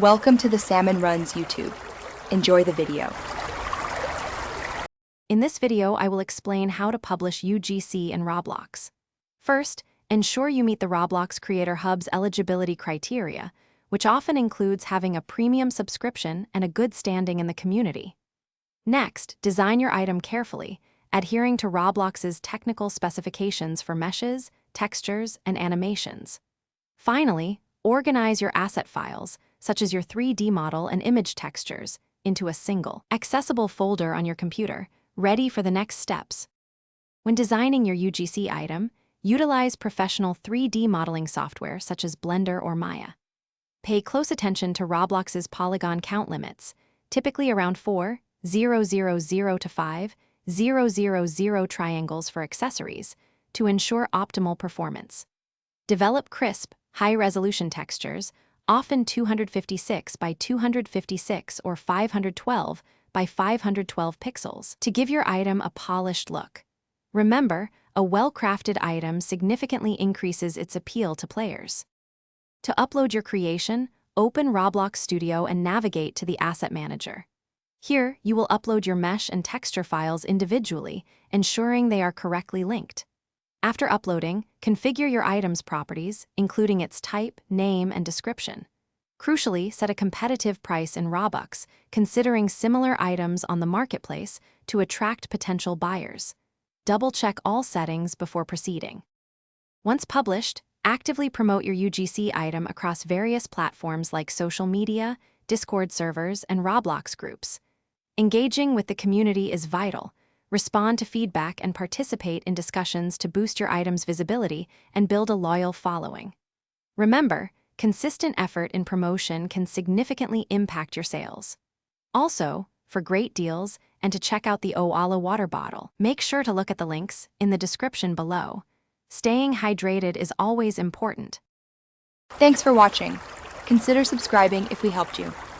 Welcome to the Salmon Runs YouTube. Enjoy the video. In this video, I will explain how to publish UGC in Roblox. First, ensure you meet the Roblox Creator Hub's eligibility criteria, which often includes having a premium subscription and a good standing in the community. Next, design your item carefully, adhering to Roblox's technical specifications for meshes, textures, and animations. Finally, organize your asset files, such as your 3D model and image textures, into a single, accessible folder on your computer, ready for the next steps. When designing your UGC item, utilize professional 3D modeling software such as Blender or Maya. Pay close attention to Roblox's polygon count limits, typically around 4,000 to 5,000 triangles for accessories, to ensure optimal performance. Develop crisp, high-resolution textures, often 256 by 256 or 512 by 512 pixels, to give your item a polished look. Remember, a well-crafted item significantly increases its appeal to players. To upload your creation, open Roblox Studio and navigate to the Asset Manager. Here, you will upload your mesh and texture files individually, ensuring they are correctly linked. After uploading, configure your item's properties, including its type, name, and description. Crucially, set a competitive price in Robux, considering similar items on the marketplace to attract potential buyers. Double-check all settings before proceeding. Once published, actively promote your UGC item across various platforms like social media, Discord servers, and Roblox groups. Engaging with the community is vital. Respond to feedback and participate in discussions to boost your item's visibility and build a loyal following. Remember, consistent effort in promotion can significantly impact your sales. Also, for great deals and to check out the Oala water bottle, make sure to look at the links in the description below. Staying hydrated is always important. Thanks for watching. Consider subscribing if we helped you.